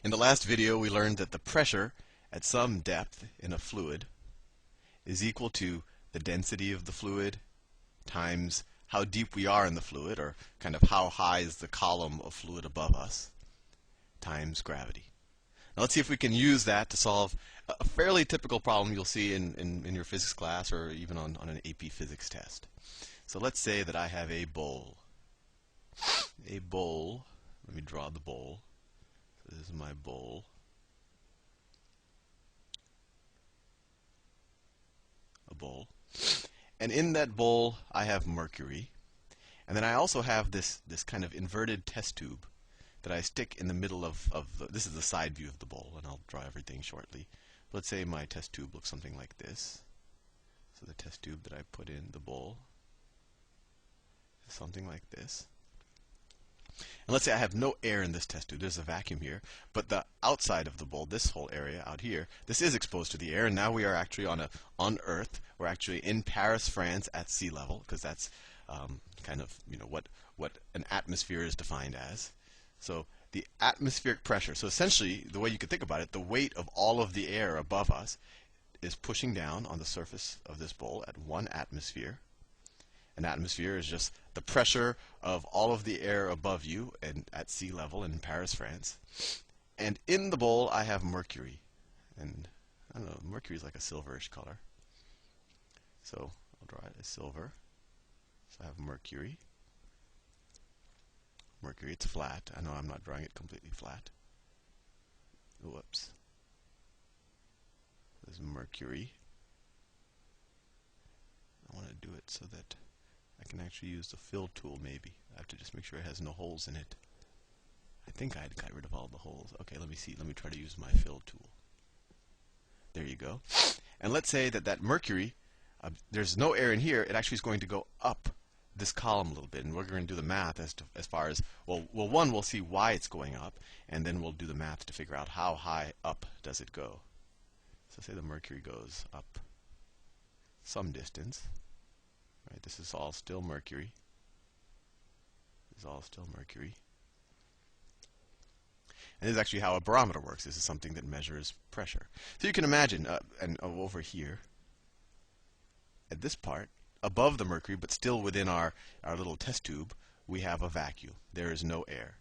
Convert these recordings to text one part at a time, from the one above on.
In the last video, we learned that the pressure at some depth in a fluid is equal to the density of the fluid times how deep we are in the fluid, or kind of how high is the column of fluid above us, times gravity. Now let's see if we can use that to solve a fairly typical problem you'll see in your physics class or even on an AP physics test. So let's say that I have a bowl. A bowl, let me draw the bowl. So this is my bowl. A bowl. And in that bowl, I have mercury. And then I also have this kind of inverted test tube that I stick in the middle of this is the side view of the bowl, and I'll draw everything shortly. Let's say my test tube looks something like this. So the test tube that I put in the bowl is something like this. And let's say I have no air in this test tube. There's a vacuum here, but the outside of the bowl, this whole area out here, this is exposed to the air, and now we are actually on Earth. We're actually in Paris, France, at sea level, because that's kind of what an atmosphere is defined as. So the atmospheric pressure. So essentially, the way you could think about it, the weight of all of the air above us is pushing down on the surface of this bowl at 1 atmosphere. An atmosphere is just the pressure of all of the air above you and at sea level in Paris, France. And in the bowl, I have mercury. And I don't know, mercury is like a silverish color. So I'll draw it as silver. So I have mercury. Mercury, it's flat. I know I'm not drawing it completely flat. Whoops. This is mercury. I want to do it so that I can actually use the fill tool, maybe. I have to just make sure it has no holes in it. I think I got rid of all the holes. Okay, let me see. Let me try to use my fill tool. There you go. And let's say that mercury, there's no air in here. It actually is going to go up this column a little bit, and we're going to do the math as far as, well, one, we'll see why it's going up, and then we'll do the math to figure out how high up does it go. So say the mercury goes up some distance. Right, this is all still mercury. This is all still mercury. And this is actually how a barometer works. This is something that measures pressure. So you can imagine, and over here, at this part, above the mercury, but still within our little test tube, we have a vacuum. There is no air.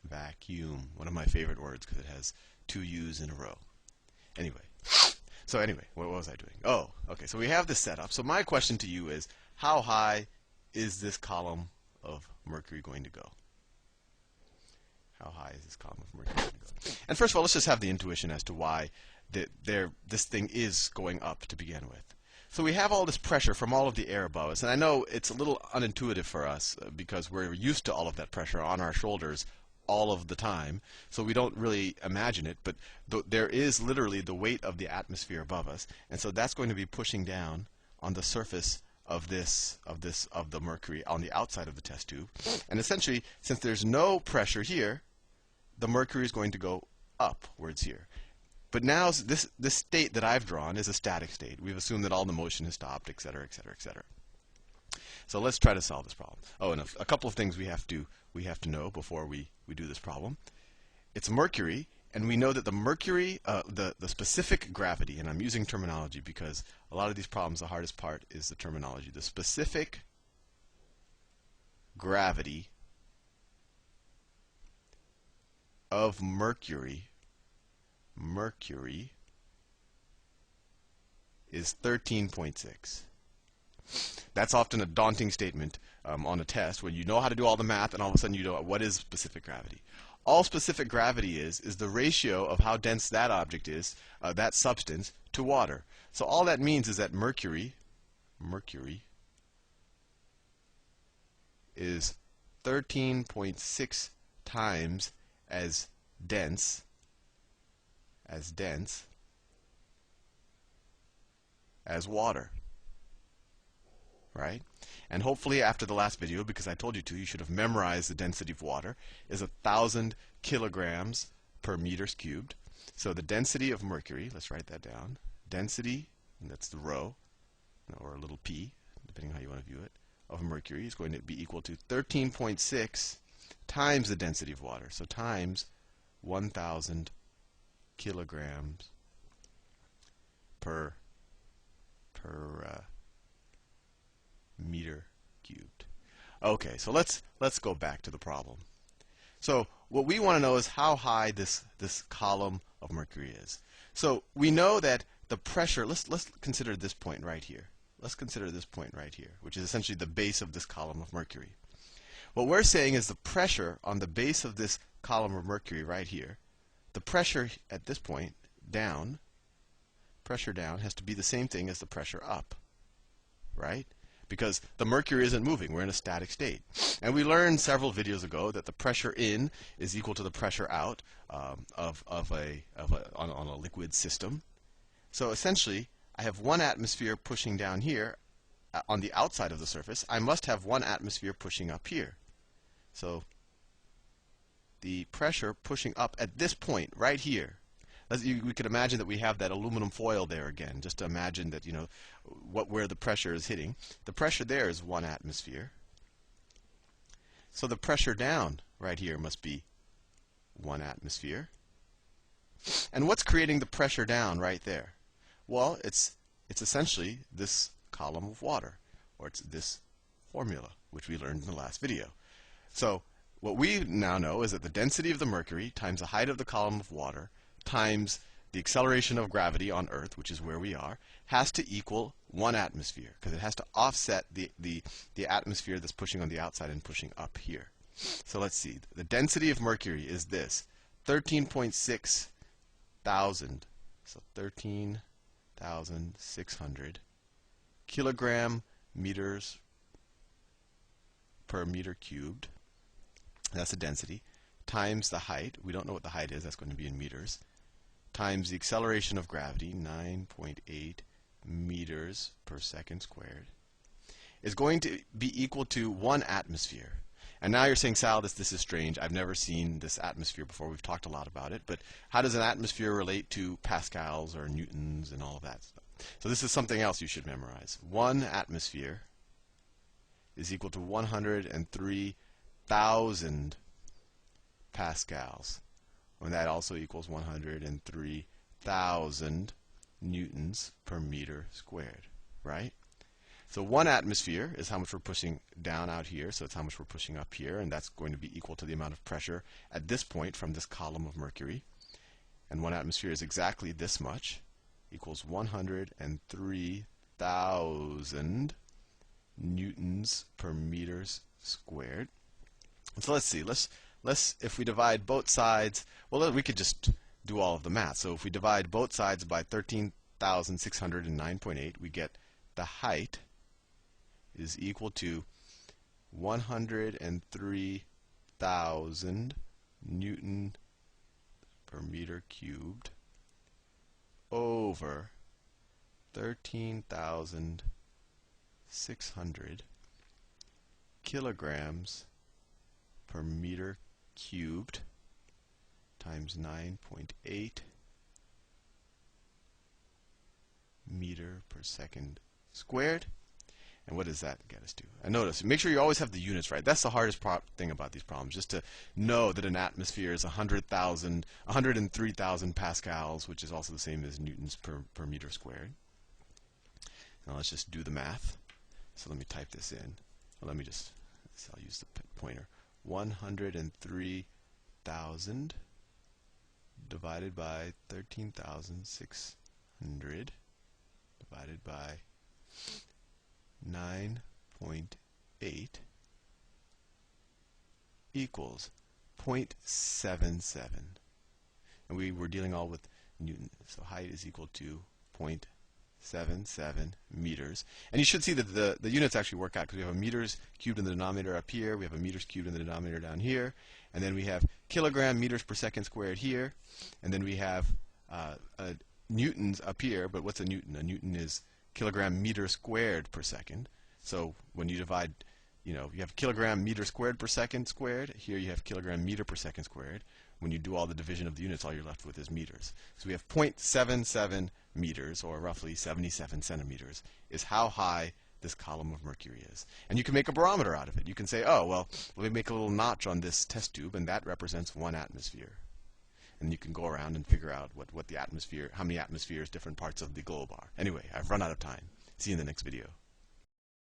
Vacuum, one of my favorite words because it has 2 U's in a row. Anyway. So anyway, what was I doing? Oh, okay, so we have this set up. So my question to you is, how high is this column of mercury going to go? How high is this column of mercury going to go? And first of all, let's just have the intuition as to why this thing is going up to begin with. So we have all this pressure from all of the air above us. And I know it's a little unintuitive for us because we're used to all of that pressure on our shoulders all of the time, so we don't really imagine it, but there is literally the weight of the atmosphere above us, and so that's going to be pushing down on the surface of the mercury on the outside of the test tube. And essentially, since there's no pressure here, the mercury is going to go upwards here. But now this state that I've drawn is a static state. We've assumed that all the motion has stopped, etc., etc., etc. So let's try to solve this problem. Oh, and a couple of things we have to know before we do this problem. It's mercury, and we know that the mercury, the specific gravity, and I'm using terminology because a lot of these problems, the hardest part is the terminology. The specific gravity of mercury is 13.6. That's often a daunting statement on a test when you know how to do all the math and all of a sudden you know what is specific gravity. All specific gravity is the ratio of how dense that object is, that substance, to water. So all that means is that mercury is 13.6 times as dense as water. Right? And hopefully after the last video, because I told you to, you should have memorized the density of water, is 1,000 kilograms per meters cubed. So the density of mercury, let's write that down, density, and that's the rho, or a little p, depending on how you want to view it, of mercury is going to be equal to 13.6 times the density of water. So times 1,000 kilograms per meter cubed. Okay, so let's go back to the problem. So what we want to know is how high this column of mercury is. So we know that the pressure, let's consider this point right here. Let's consider this point right here, which is essentially the base of this column of mercury. What we're saying is the pressure on the base of this column of mercury right here, the pressure at this point down, pressure down has to be the same thing as the pressure up, right? Because the mercury isn't moving, we're in a static state. And we learned several videos ago that the pressure in is equal to the pressure out on a liquid system. So essentially, I have 1 atmosphere pushing down here on the outside of the surface. I must have 1 atmosphere pushing up here. So the pressure pushing up at this point right here. We could imagine that we have that aluminum foil there again, just to imagine that, where the pressure is hitting. The pressure there is 1 atmosphere. So the pressure down right here must be 1 atmosphere. And what's creating the pressure down right there? Well, it's essentially this column of water, or it's this formula, which we learned in the last video. So what we now know is that the density of the mercury times the height of the column of water times the acceleration of gravity on Earth, which is where we are, has to equal 1 atmosphere, because it has to offset the atmosphere that's pushing on the outside and pushing up here. So let's see. The density of mercury is this, 13.6 thousand, so 13,600 kilogram meters per meter cubed. That's the density, times the height. We don't know what the height is. That's going to be in meters. Times the acceleration of gravity, 9.8 meters per second squared, is going to be equal to 1 atmosphere. And now you're saying, Sal, this is strange. I've never seen this atmosphere before. We've talked a lot about it. But how does an atmosphere relate to pascals or newtons and all of that stuff? So this is something else you should memorize. 1 atmosphere is equal to 103,000 pascals. And that also equals 103,000 newtons per meter squared, right? So 1 atmosphere is how much we're pushing down out here, so it's how much we're pushing up here, and that's going to be equal to the amount of pressure at this point from this column of mercury. And 1 atmosphere is exactly this much, equals 103,000 newtons per meters squared. So let's see. Let's if we divide both sides, well, we could just do all of the math. So if we divide both sides by 13,609.8, we get the height is equal to 103,000 Newton per meter cubed over 13,600 kilograms per meter cubed times 9.8 meter per second squared. And what does that get us to? And notice, make sure you always have the units right. That's the hardest thing about these problems, just to know that an atmosphere is 103,000 pascals, which is also the same as newtons per meter squared. Now let's just do the math. So let me type this in. Well, I'll use the pointer. 103,000 divided by 13,600 divided by 9.8 equals 0.77. And we were dealing all with Newton. So height is equal to 0.77 meters. And you should see that the units actually work out, because we have a meters cubed in the denominator up here, we have a meters cubed in the denominator down here, and then we have kilogram meters per second squared here, and then we have newtons up here. But what's a newton? A newton is kilogram meter squared per second. So when you divide, you have kilogram meter squared per second squared. Here you have kilogram meter per second squared. When you do all the division of the units, all you're left with is meters. So we have 0.77 meters, or roughly 77 centimeters, is how high this column of mercury is. And you can make a barometer out of it. You can say, oh, well, let me make a little notch on this test tube, and that represents 1 atmosphere. and you can go around and figure out what the atmosphere, how many atmospheres different parts of the globe are. Anyway, I've run out of time. See you in the next video.